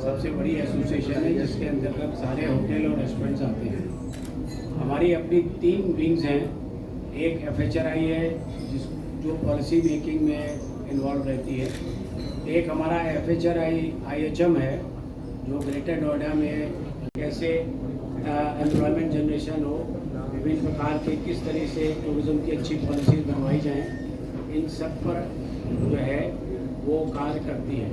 सबसे बड़ी एसोसिएशन है जिसके अंतर्गत सारे होटल और रेस्टोरेंट्स आते हैं। हमारी अपनी 3 विंग्स हैं। एक FHRI है जो पॉलिसी मेकिंग में इन्वॉल्व रहती है। एक हमारा FHRI IHM है जो ग्रेटर नोएडा में कैसे एम्प्लॉयमेंट जनरेशन हो, विभिन्न प्रकार के किस तरह से टूरिज़्म की अच्छी पॉलिसीज बनवाई जाएं, इन सब पर जो है वो कार्य करती है।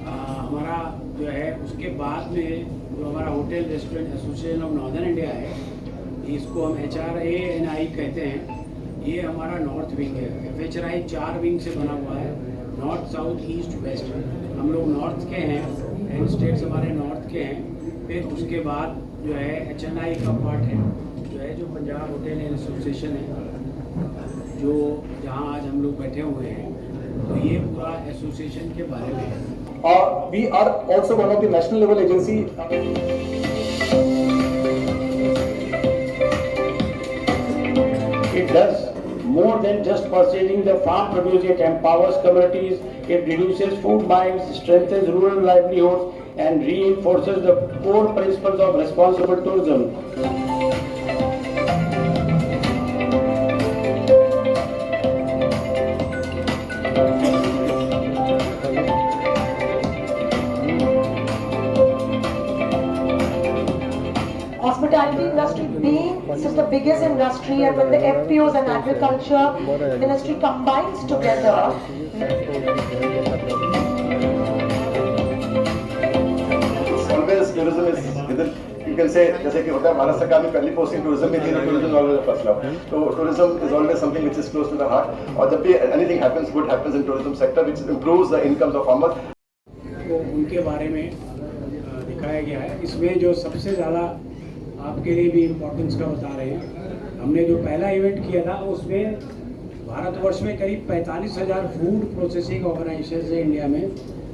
हमारा जो है उसके बाद में जो हमारा hotel restaurant association of northern India है, इसको हम HRANI कहते हैं। ये हमारा नॉर्थ विंग है। FHRI 4 विंग से बना हुआ है, नॉर्थ, साउथ, ईस्ट, वेस्ट। हम लोग नॉर्थ के हैं, एंड स्टेट्स हमारे नॉर्थ के हैं। फिर उसके बाद जो है HNI का पार्ट है जो है जो पंजाब होटल एसोसिएशन है, जो जहाँ आज हम लोग बैठे हुए हैं। तो ये पूरा एसोसिएशन के बारे में है। We are also one of the national level agency. It does more than just purchasing the farm produce. It empowers communities, it reduces food miles, strengthens rural livelihoods, and reinforces the core principles of responsible tourism. Hospitality industry being this is the biggest industry, and when the FPOs and agriculture ministry combines together, Always tourism is within, you can say, जैसे कि होता है भारत सरकार में पहली posting tourism में थी, tourism is always the first love. तो tourism is always something which is close to the heart. और जब भी anything happens, good happens in tourism sector, which improves the incomes of farmers. तो उनके बारे में दिखाया गया है। इसमें जो सबसे ज़्यादा आपके लिए भी इम्पोर्टेंस का बता रहे हैं, हमने जो पहला इवेंट किया था उसमें भारतवर्ष में करीब 45,000 फूड प्रोसेसिंग ऑर्गेनाइजेशन है इंडिया में,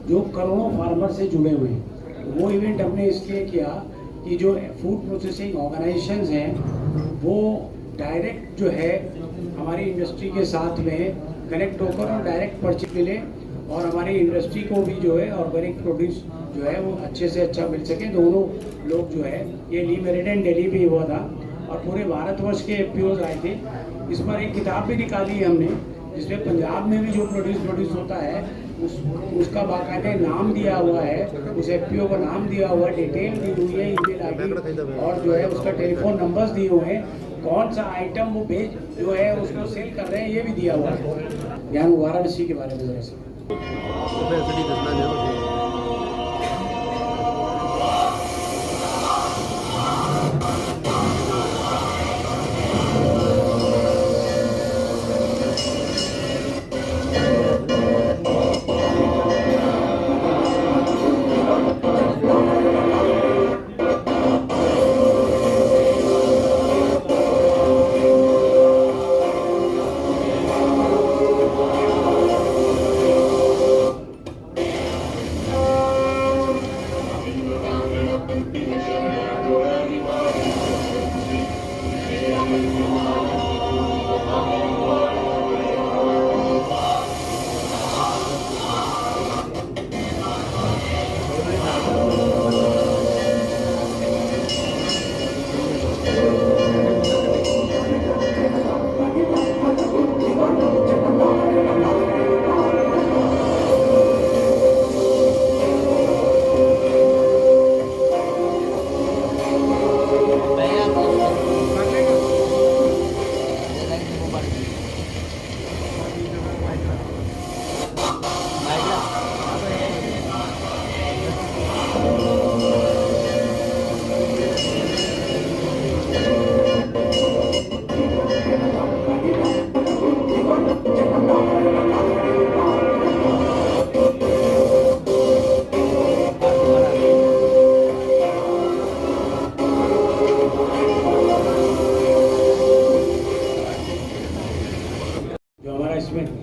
जो करोड़ों फार्मर से जुड़े हुए हैं। वो इवेंट हमने इसलिए किया कि जो फूड प्रोसेसिंग ऑर्गेनाइजेशंस हैं वो डायरेक्ट जो है हमारी इंडस्ट्री के साथ में कनेक्ट होकर और डायरेक्ट परचेज मिले, और हमारी इंडस्ट्री को भी जो है ऑर्गेनिक प्रोड्यूस जो है वो अच्छे से अच्छा मिल सके। दोनों लोग जो है, ये ली मेरिडियन दिल्ली भी हुआ था और पूरे भारतवर्ष के FPOs आए थे। इस पर एक किताब भी निकाली है हमने, जिसमें पंजाब में भी जो प्रोड्यूस होता है उसका बाकायदे नाम दिया हुआ है, उस FPO का नाम दिया हुआ है, डिटेल दी हुई है, ईमेल ID और जो है उसका टेलीफोन नंबर्स दिए हुए हैं, कौन सा आइटम वो बेच जो है उसको सेल कर रहे हैं ये भी दिया हुआ है। यहाँ वाराणसी के बारे में जरा से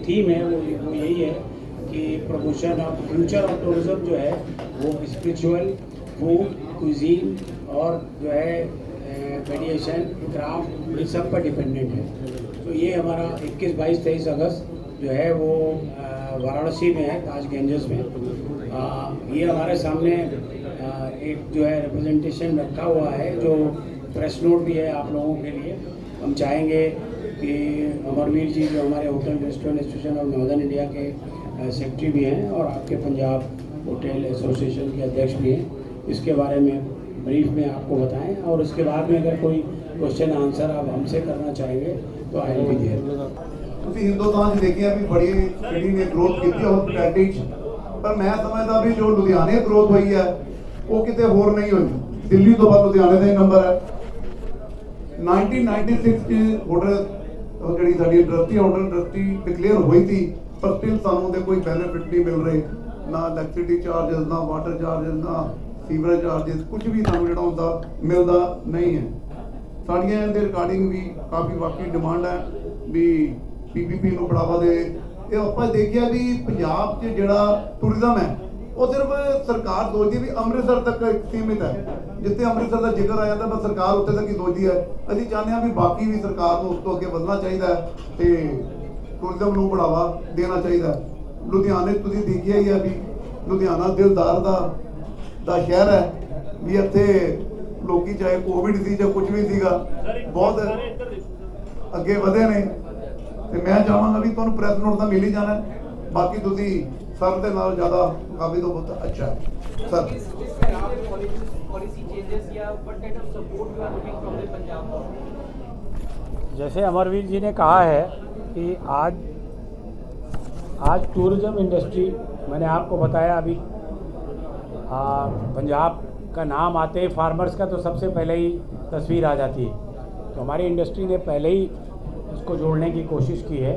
थीम है वो यही है कि promotion of future of tourism जो है वो स्पिरिचुअल, फूड, कुजीन और जो है मेडिएशन, क्राफ्ट, इस सब पर डिपेंडेंट है। तो ये हमारा 21, 22, 23 अगस्त जो है वो वाराणसी में है, ताज गंजेस में। ये हमारे सामने एक जो है रिप्रेजेंटेशन रखा हुआ है, जो प्रेस नोट भी है आप लोगों के लिए। हम चाहेंगे कि अमरवीर जी जो हमारे hotel restaurant association of northern India के सेक्रेटरी भी हैं और आपके पंजाब होटल एसोसिएशन के अध्यक्ष भी हैं, इसके बारे में ब्रीफ में आपको बताएं, और उसके बाद में अगर कोई क्वेश्चन आंसर आप हमसे करना चाहेंगे तो आई विल बी देयर। ਤੁਸੀਂ ਹਿੰਦੁਸਤਾਨ 'ਚ ਦੇਖਿਆ ਵੀ ਬੜੀ ਜਿਹੜੀ ਨੇ ਗਰੋਥ ਕੀਤੀ ਹਸਪਿਟੈਲਿਟੀ 'ਚ, ਪਰ ਮੈਂ ਸਮਝਦਾ ਵੀ ਜੋ ਲੁਧਿਆਣੇ ਗਰੋਥ ਹੋਈ ਹੈ ਉਹ ਕਿਤੇ ਹੋਰ ਨਹੀਂ ਹੋਈ। ਦਿੱਲੀ ਤੋਂ ਬਾਅਦ ਲੁਧਿਆਣੇ ਦਾ ਹੀ ਨੰਬਰ ਹੈ। 1996 'ਚ ਹੋਟਲ ਜਿਹੜੀ ਸਾਡੀ ਇੰਡਸਟਰੀ ਹੋਟਲ ਇੰਡਸਟਰੀ ਡਿਕਲੇਅਰ ਹੋਈ ਸੀ, ਪਰ ਸਟਿਲ ਸਾਨੂੰ ਦੇ ਕੋਈ ਬੈਨੀਫਿਟ ਨਹੀਂ ਮਿਲ ਰਹੇ, ਨਾ ਇਲੈਕਟ੍ਰਿਸਿਟੀ ਚਾਰजेस, ਨਾ ਵਾਟਰ ਚਾਰजेस, ਨਾ ਸੀਵਰੇਜ ਚਾਰजेस, ਕੁਝ ਵੀ ਸਾਨੂੰ ਜਿਹੜਾ ਹੁੰਦਾ ਮਿਲਦਾ ਨਹੀਂ ਹੈ। ਸਾਡੀਆਂ ਇਹਦੇ ਰਿਗਾਰਡਿੰਗ ਵੀ ਕਾਫੀ ਵਾਕਈ ਡਿਮਾਂਡ ਹੈ ਵੀ ਪੀਪੀਪੀ ਨੂੰ ਬੜਾਵਾ ਦੇ। ਇਹ ਆਪਾਂ ਦੇਖਿਆ ਵੀ ਪੰਜਾਬ 'ਚ ਜਿਹੜਾ ਟੂਰਿਜ਼ਮ ਹੈ ਉਹ ਸਿਰਫ ਸਰਕਾਰ ਸੋਚਦੀ ਵੀ ਅੰਮ੍ਰਿਤਸਰ ਤੱਕ ਸੀਮਿਤ ਹੈ। ਜਿੱਥੇ ਅੰਮ੍ਰਿਤਸਰ ਦਾ ਜ਼ਿਕਰ ਆ ਜਾਂਦਾ ਬਸ ਸਰਕਾਰ ਉੱਥੇ ਤੱਕ ਹੀ ਸੋਚਦੀ ਹੈ। ਅਸੀਂ ਚਾਹੁੰਦੇ ਹਾਂ ਵੀ ਬਾਕੀ ਵੀ ਸਰਕਾਰ ਨੂੰ ਉਸ ਤੋਂ ਅੱਗੇ ਵਧਣਾ ਚਾਹੀਦਾ ਹੈ ਤੇ ਟੂਰਿਜ਼ਮ ਨੂੰ ਬੜਾਵਾ ਦੇਣਾ ਚਾਹੀਦਾ ਹੈ। ਲੁਧਿਆਣੇ ਤੁਸੀਂ ਦੇਖਿਆ ਹੀ ਹੈ ਵੀ ਲੁਧਿਆਣਾ ਦਿਲਦਾਰ ਦਾ ਸ਼ਹਿਰ ਹੈ ਵੀ ਇੱਥੇ ਲੋਕੀ ਚਾਹੇ ਕੋਵਿਡ ਸੀ ਜਾਂ ਕੁਝ ਵੀ ਸੀਗਾ ਬਹੁਤ ਅੱਗੇ ਵਧੇ ਨੇ ਤੇ ਮੈਂ ਚਾਹਾਂਗਾ ਵੀ ਤੁਹਾਨੂੰ ਪ੍ਰੈਸ ਨੋਟ ਤਾਂ ਮਿਲ ਹੀ ਜਾਣਾ। ਬਾਕੀ ਤੁਸੀਂ ਸਰ ਦੇ ਨਾਲ ਜ਼ਿਆਦਾ ਕਾਬਿਲ ਹੋ ਬਹੁਤ ਅੱਛਾ ਹੈ ਸਰ। जैसे अमरवीर जी ने कहा है कि आज टूरिज़्म इंडस्ट्री, मैंने आपको बताया अभी पंजाब का नाम आते ही फार्मर्स का तो सबसे पहले ही तस्वीर आ जाती है, तो हमारी इंडस्ट्री ने पहले ही उसको जोड़ने की कोशिश की है।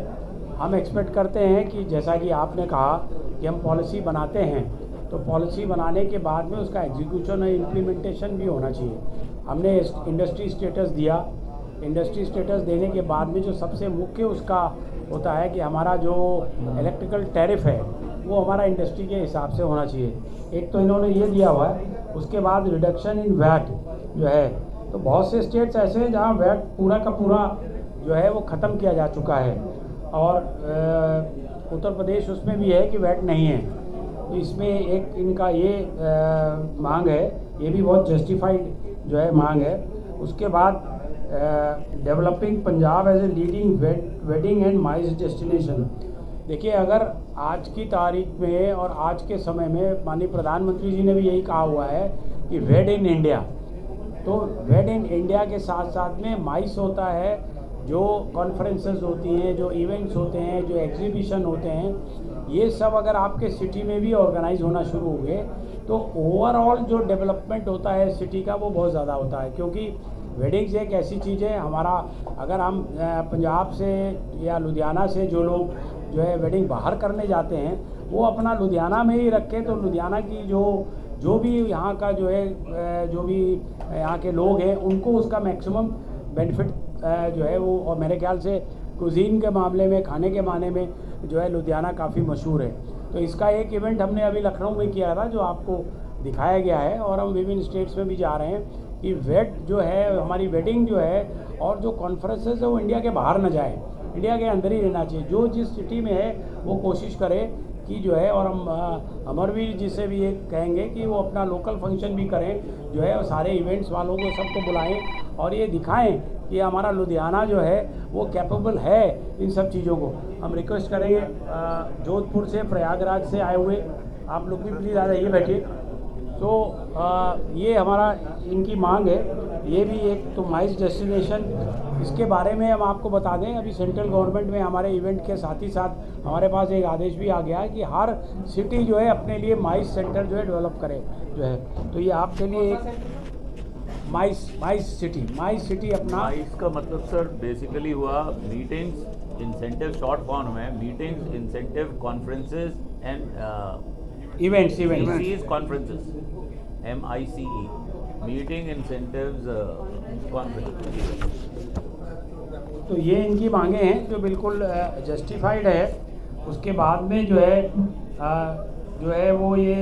हम एक्सपेक्ट करते हैं कि जैसा कि आपने कहा कि हम पॉलिसी बनाते हैं, तो पॉलिसी बनाने के बाद में उसका एग्जीक्यूशन और इम्प्लीमेंटेशन भी होना चाहिए। हमने इंडस्ट्री स्टेटस दिया, इंडस्ट्री स्टेटस देने के बाद में जो सबसे मुख्य उसका होता है कि हमारा जो इलेक्ट्रिकल टैरिफ है वो हमारा इंडस्ट्री के हिसाब से होना चाहिए। एक तो इन्होंने ये दिया हुआ है, उसके बाद रिडक्शन इन वैट जो है, तो बहुत से स्टेट्स ऐसे हैं जहाँ वैट पूरा का पूरा जो है वो ख़त्म किया जा चुका है, और उत्तर प्रदेश उसमें भी है कि वैट नहीं है। तो इसमें एक इनका ये मांग है, ये भी बहुत जस्टिफाइड जो है मांग है। उसके बाद developing Punjab as a leading wedding and MICE destination. देखिए, अगर आज की तारीख में और आज के समय में माननीय प्रधानमंत्री जी ने भी यही कहा हुआ है कि वेड इन इंडिया, तो वेड इन इंडिया के साथ साथ में माइस होता है, जो कॉन्फ्रेंसेस होती हैं, जो इवेंट्स होते हैं, जो एग्जीबिशन होते हैं, ये सब अगर आपके सिटी में भी ऑर्गेनाइज होना शुरू हो गए तो ओवरऑल जो डेवलपमेंट होता है सिटी का वो बहुत ज़्यादा होता है। क्योंकि वेडिंग्स एक ऐसी चीज़ है, हमारा अगर हम पंजाब से या लुधियाना से जो लोग जो है वेडिंग बाहर करने जाते हैं वो अपना लुधियाना में ही रखें, तो लुधियाना की जो भी यहाँ का जो है जो भी यहाँ के लोग हैं उनको उसका मैक्सिमम बेनिफिट जो है वो, और मेरे ख्याल से कुजीन के मामले में, खाने के माने में जो है लुधियाना काफ़ी मशहूर है। तो इसका एक इवेंट हमने अभी लखनऊ में किया था जो आपको दिखाया गया है, और हम विभिन्न स्टेट्स में भी जा रहे हैं कि वेड जो है हमारी वेडिंग जो है और जो कॉन्फ्रेंसेस है वो इंडिया के बाहर ना जाए, इंडिया के अंदर ही रहना चाहिए। जो जिस सिटी में है वो कोशिश करे कि जो है, और हम अमरवीर जी से भी ये कहेंगे कि वो अपना लोकल फंक्शन भी करें जो है, और सारे इवेंट्स वालों को सबको बुलाएं और ये दिखाएं कि हमारा लुधियाना जो है वो कैपेबल है इन सब चीज़ों को। हम रिक्वेस्ट करेंगे जोधपुर से, प्रयागराज से आए हुए आप लोग भी प्लीज़ आ जाइए, बैठिए। तो ये हमारा इनकी मांग है, ये भी एक तो माइस डेस्टिनेशन, इसके बारे में हम आपको बता दें, अभी सेंट्रल गवर्नमेंट में हमारे इवेंट के साथ ही साथ हमारे पास एक आदेश भी आ गया है कि हर सिटी जो है अपने लिए माइस सेंटर जो है डेवलप करे जो है। तो ये आपके लिए एक माइस सिटी अपना। माइस का मतलब सर बेसिकली हुआ मीटिंग्स, इंसेंटिव, शॉर्ट फॉर्म में meetings, incentive, conferences and events conferences, MICE, meeting, incentives, conferences. तो ये इनकी मांगे हैं जो बिल्कुल जस्टिफाइड है। उसके बाद में जो है वो ये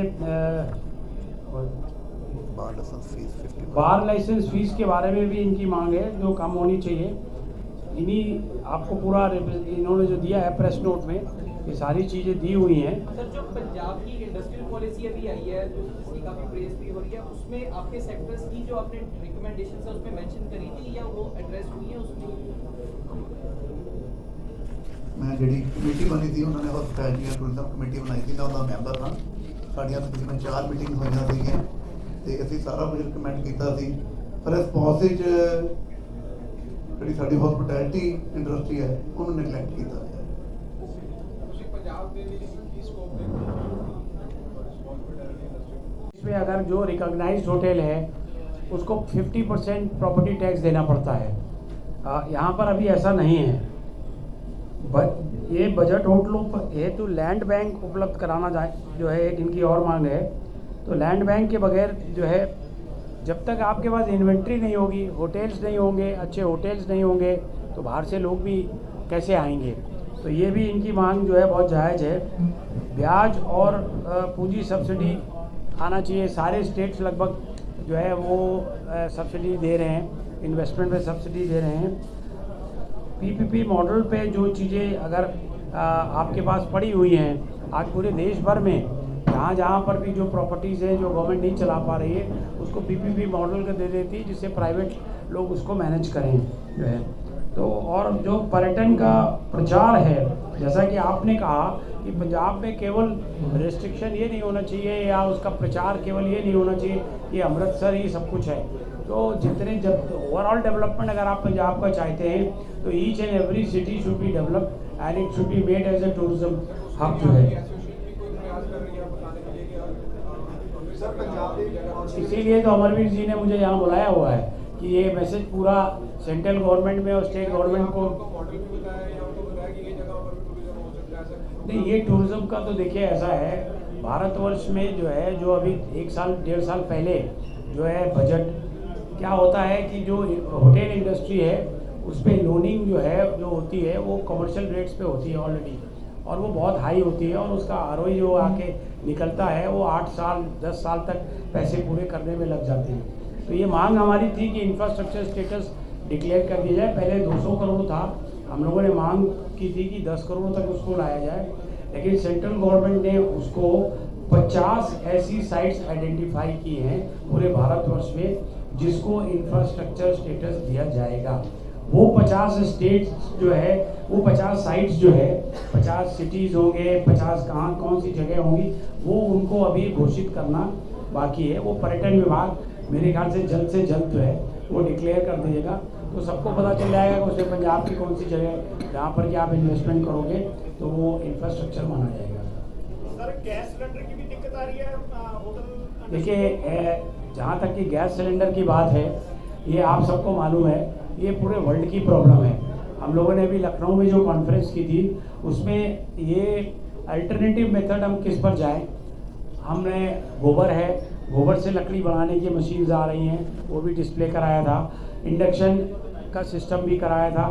बार लाइसेंस फीस के बारे में भी इनकी मांग है जो कम होनी चाहिए। इन्हीं आपको पूरा इन्होंने जो दिया है प्रेस नोट में, ये सारी चीज़ें दी हुई हैं। सर, जो पंजाब की इंडस्ट्रियल पॉलिसी अभी आई है, जो जिसकी काफी प्रेस भी हो रही है, उसमें आपके सेक्टर्स की जो आपने रिकमेंडेशंस है उसमें मेंशन करी थी या वो एड्रेस हुई है उसमें? मैं ਜਿਹੜੀ ਕਮੇਟੀ ਬਣੀ ਸੀ ਉਹਨਾਂ ਨੇ ਹਸਪੀਟੈਲਿਟੀ ਐਂਡ ਟੂਰਿਜ਼ਮ ਕਮੇਟੀ ਬਣਾਈ ਸੀ, ਮੈਂ ਉਹਦਾ ਮੈਂਬਰ ਹਾਂ। ਸਾਡੀਆਂ ਤਕਰੀਬਨ 4 ਮੀਟਿੰਗਸ ਹੋਈਆਂ ਸੀਗੀਆਂ ਤੇ ਅਸੀਂ ਸਾਰਾ ਕੁਝ ਰਿਕਮੈਂਡ ਕੀਤਾ ਸੀ, ਪਰ ਇਸ ਪਾਲਿਸੀ 'ਚ ਜਿਹੜੀ ਸਾਡੀ ਹਸਪੀਟੈਲਿਟੀ ਇੰਡਸਟਰੀ ਹੈ ਉਹਨੂੰ ਨੈਗਲੈਕਟ ਕੀਤਾ ਗਿਆ। इसमें अगर जो रिकॉग्नाइज्ड होटल है उसको 50% प्रॉपर्टी टैक्स देना पड़ता है। यहाँ पर अभी ऐसा नहीं है। ये बजट होटलों पर हेतु लैंड बैंक उपलब्ध कराना जो है एक इनकी और मांग है। तो लैंड बैंक के बगैर जो है जब तक आपके पास इन्वेंट्री नहीं होगी, होटल्स नहीं होंगे, अच्छे होटल्स नहीं होंगे, तो बाहर से लोग भी कैसे आएंगे। तो ये भी इनकी मांग जो है बहुत जायज़ है। ब्याज और पूंजी सब्सिडी आना चाहिए। सारे स्टेट्स लगभग जो है वो सब्सिडी दे रहे हैं, इन्वेस्टमेंट पे सब्सिडी दे रहे हैं। पीपीपी मॉडल पे जो चीज़ें अगर आपके पास पड़ी हुई हैं, आज पूरे देश भर में जहाँ पर भी जो प्रॉपर्टीज़ हैं जो गवर्नमेंट नहीं चला पा रही है उसको पीपीपी मॉडल का दे देती है, जिससे प्राइवेट लोग उसको मैनेज करें जो है। तो और जो पर्यटन का प्रचार है, जैसा कि आपने कहा कि पंजाब में केवल रेस्ट्रिक्शन ये नहीं होना चाहिए या उसका प्रचार केवल ये नहीं होना चाहिए कि अमृतसर ही सब कुछ है। तो जितने जब ओवरऑल डेवलपमेंट अगर आप पंजाब का चाहते हैं तो each and every city should be developed and it should be made as a tourism hub जो है। इसीलिए तो अमरवीर जी ने मुझे यहाँ बुलाया हुआ है कि ये मैसेज पूरा सेंट्रल गवर्नमेंट में और स्टेट गवर्नमेंट को। नहीं, ये टूरिज्म का तो देखिए ऐसा है, भारतवर्ष में जो है जो अभी 1 साल 1.5 साल पहले जो है बजट क्या होता है कि जो होटल इंडस्ट्री है उस पर लोनिंग जो है जो होती है वो कमर्शियल रेट्स पे होती है ऑलरेडी, और वो बहुत हाई होती है और उसका आरओई जो आके निकलता है वो 8 साल 10 साल तक पैसे पूरे करने में लग जाते हैं। तो ये मांग हमारी थी कि इंफ्रास्ट्रक्चर स्टेटस डिक्लेयर कर दिया जाए। पहले 200 करोड़ था, हम लोगों ने मांग की थी कि 10 करोड़ तक उसको लाया जाए, लेकिन सेंट्रल गवर्नमेंट ने उसको 50 ऐसी साइट्स आइडेंटिफाई की हैं पूरे भारतवर्ष में जिसको इंफ्रास्ट्रक्चर स्टेटस दिया जाएगा। वो 50 स्टेट्स जो है वो 50 साइट्स जो है 50 सिटीज़ होंगे, 50 कहाँ कौन सी जगह होंगी, वो उनको अभी घोषित करना बाकी है। वो पर्यटन विभाग मेरे ख्याल से जल्द जो है वो डिक्लेयर कर दीजिएगा, तो सबको पता चल जाएगा कि उसमें पंजाब की कौन सी जगह जहाँ पर कि आप इन्वेस्टमेंट करोगे तो वो इंफ्रास्ट्रक्चर माना जाएगा। सर, गैस सिलेंडर की भी दिक्कत आ रही है होटल। देखिए, जहाँ तक कि गैस सिलेंडर की बात है, ये आप सबको मालूम है, ये पूरे वर्ल्ड की प्रॉब्लम है। हम लोगों ने अभी लखनऊ में जो कॉन्फ्रेंस की थी उसमें ये अल्टरनेटिव मेथड हम किस पर जाएं। हमने गोबर है, गोबर से लकड़ी बनाने की मशीन्स आ रही हैं, वो भी डिस्प्ले कराया था। इंडक्शन का सिस्टम भी कराया था।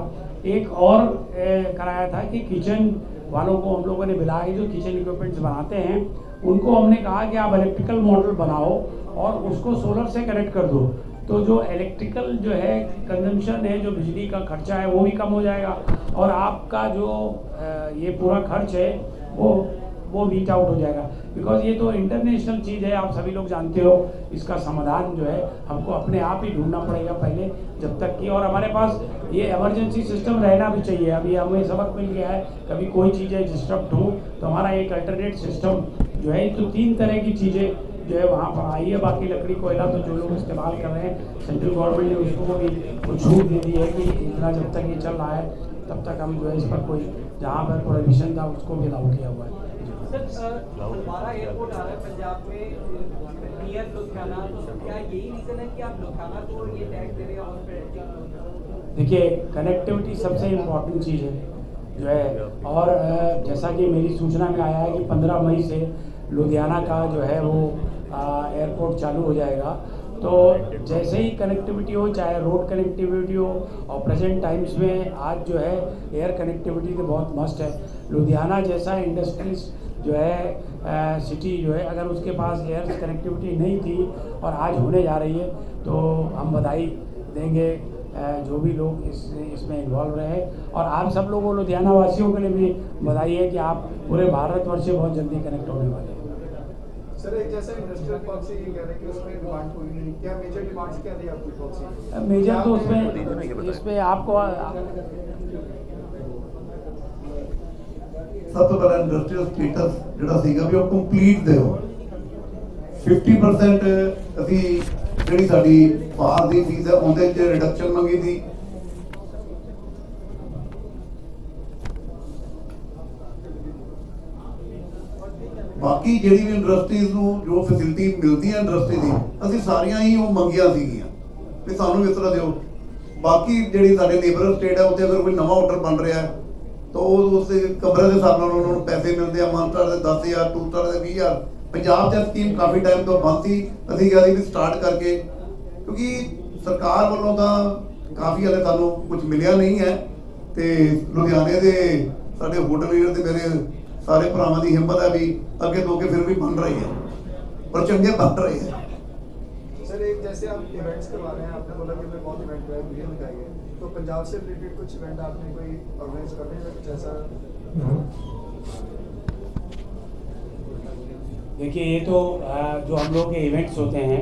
एक और कराया था कि किचन वालों को हम लोगों ने बुलाया, जो किचन इक्विपमेंट्स बनाते हैं उनको हमने कहा कि आप इलेक्ट्रिकल मॉडल बनाओ और उसको सोलर से कनेक्ट कर दो, तो जो इलेक्ट्रिकल जो है कंजम्पशन है, जो बिजली का खर्चा है वो भी कम हो जाएगा और आपका जो ये पूरा खर्च है वो मीट आउट हो जाएगा। बिकॉज ये तो इंटरनेशनल चीज़ है, आप सभी लोग जानते हो। इसका समाधान जो है हमको अपने आप ही ढूंढना पड़ेगा पहले, जब तक कि, और हमारे पास ये इमरजेंसी सिस्टम रहना भी चाहिए। अभी हमें सबक मिल गया है, कभी कोई चीज़ें डिस्टर्ब हो तो हमारा एक अल्टरनेट सिस्टम जो है, तो 3 तरह की चीज़ें जो है वहाँ पर आई है। बाकी लकड़ी कोयला तो जो लोग इस्तेमाल कर रहे हैं, सेंट्रल गवर्नमेंट ने उसको भी कुछ छूट दे दी है कि इतना जब तक ये चल रहा है तब तक हम जो है इस पर कोई जहाँ पर प्रोहिबिशन था उसको भी लागू किया हुआ है। सर, हमारा एयरपोर्ट आ रहा है पंजाब में नियर लुधियाना, तो क्या यही रीज़न है कि आप लुधियाना को ये टैक्स दे रहे हैं और देखिए, कनेक्टिविटी सबसे इम्पोर्टेंट चीज़ है जो है, और जैसा कि मेरी सूचना में आया है कि 15 मई से लुधियाना का जो है वो एयरपोर्ट चालू हो जाएगा। तो जैसे ही कनेक्टिविटी हो, चाहे रोड कनेक्टिविटी हो, और प्रेजेंट टाइम्स में आज जो है एयर कनेक्टिविटी तो बहुत मस्ट है। लुधियाना जैसा इंडस्ट्रीज जो है सिटी जो है, अगर उसके पास एयर कनेक्टिविटी नहीं थी और आज होने जा रही है तो हम बधाई देंगे जो भी लोग इसमें इन्वॉल्व रहे, और आप सब लोगों लुधियाना वासियों के लिए भी बधाई है कि आप पूरे भारतवर्ष से बहुत जल्दी कनेक्ट होने वाले हैं। सर एक जैसा इंडस्ट्रियल पॉलिसी कह रहे हैं कि उसमें डिमांड कोई नहीं, क्या मेजर डिमांड्स क्या थी आपकी पॉलिसी? मेजर तो उसमें इसमें आपको ਸਭ ਤੋਂ ਪਹਿਲਾਂ ਇੰਡਸਟਰੀਅਲ ਸਟੇਟਸ ਜਿਹੜਾ ਸੀਗਾ ਵੀ ਉਹ ਕੰਪਲੀਟ ਦਿਓ। 50% ਅਸੀਂ ਜਿਹੜੀ ਸਾਡੀ ਬਾਹਰ ਦੀ ਫੀਸ ਹੈ ਉਹਦੇ 'ਚ ਰਿਡਕਸ਼ਨ ਮੰਗੀ ਸੀ। ਬਾਕੀ ਜਿਹੜੀ ਵੀ ਇੰਡਸਟਰੀਜ਼ ਨੂੰ ਜੋ ਫੈਸਿਲਿਟੀ ਮਿਲਦੀ ਹੈ ਇੰਡਸਟਰੀ ਦੀ, ਅਸੀਂ ਸਾਰੀਆਂ ਹੀ ਉਹ ਮੰਗੀਆਂ ਸੀਗੀਆਂ ਵੀ ਸਾਨੂੰ ਇਸ ਤਰ੍ਹਾਂ ਦਿਓ। ਬਾਕੀ ਜਿਹੜੀ ਸਾਡੇ ਨੇਬਰ ਸਟੇਟ ਹੈ ਉੱਥੇ ਅਗਰ ਕੋਈ ਨਵਾਂ ਆਰਡਰ ਬਣ ਰਿਹਾ ਹੈ तो उसके कमरे के हिसाब ਨਾਲ ਉਹਨਾਂ ਨੂੰ ਪੈਸੇ ਮਿਲਦੇ ਆ। ਮਾਨਸਟਰ ਦੇ 10,000, ਟੂਸਟਰ ਦੇ 20,000। ਪੰਜਾਬ 'ਚ ਸਕੀਮ ਕਾਫੀ ਟਾਈਮ ਤੋਂ ਬੰਦ ਸੀ, ਅਸੀਂ ਕਿਹਾ ਸੀ ਵੀ ਸਟਾਰਟ ਕਰਕੇ, ਕਿਉਂਕਿ ਸਰਕਾਰ ਵੱਲੋਂ ਤਾਂ ਕਾਫੀ ਹਲੇ ਸਾਨੂੰ ਕੁਝ ਮਿਲਿਆ ਨਹੀਂ ਹੈ। ਤੇ ਲੁਧਿਆਣੇ ਦੇ ਸਾਡੇ ਹੋਟਲ ਲੀਡਰ ਤੇ ਮੇਰੇ ਸਾਰੇ ਭਰਾਵਾਂ ਦੀ ਹਿੰਮਤ ਹੈ ਵੀ ਅੱਗੇ ਤੋਂ ਅੱਗੇ ਫਿਰ ਵੀ ਬਣ ਰਹੀ ਹੈ, ਪਰ ਚੰਗੇ ਬਣ ਰਹੇ ਹੈ। सर एक जैसे आप इवेंट्स करवा रहे हैं, आपने बोला कि मैं बहुत इवेंट हुआ है, वीडियो दिखाई है, तो पंजाब से रिलेटेड कुछ इवेंट आपने कोई ऑर्गेनाइज करने में कुछ ऐसा? देखिए, ये तो जो हम लोग के इवेंट्स होते हैं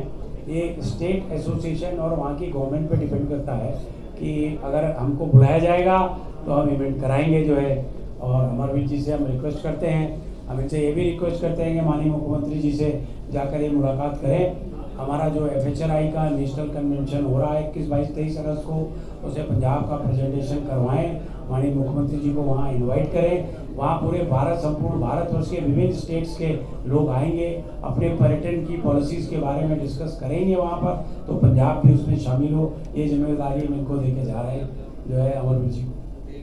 ये स्टेट एसोसिएशन और वहाँ की गवर्नमेंट पे डिपेंड करता है कि अगर हमको बुलाया जाएगा तो हम इवेंट कराएंगे जो है। और अमरवीर जी से हम रिक्वेस्ट करते हैं, हम इनसे ये भी रिक्वेस्ट करते हैं कि माननीय मुख्यमंत्री जी से जाकर ये मुलाकात करें। हमारा जो FHRI का नेशनल कन्वेंशन हो रहा है 21, 22, 23 अगस्त को, उसे पंजाब का प्रेजेंटेशन करवाएं, माननीय मुख्यमंत्री जी को वहाँ इनवाइट करें। वहाँ पूरे संपूर्ण भारतवर्ष के विभिन्न स्टेट्स के लोग आएंगे, अपने पर्यटन की पॉलिसीज़ के बारे में डिस्कस करेंगे वहाँ पर, तो पंजाब भी उसमें शामिल हो, ये जिम्मेदारी हम इनको देके जा रहे हैं जो है अमरवीर जी को।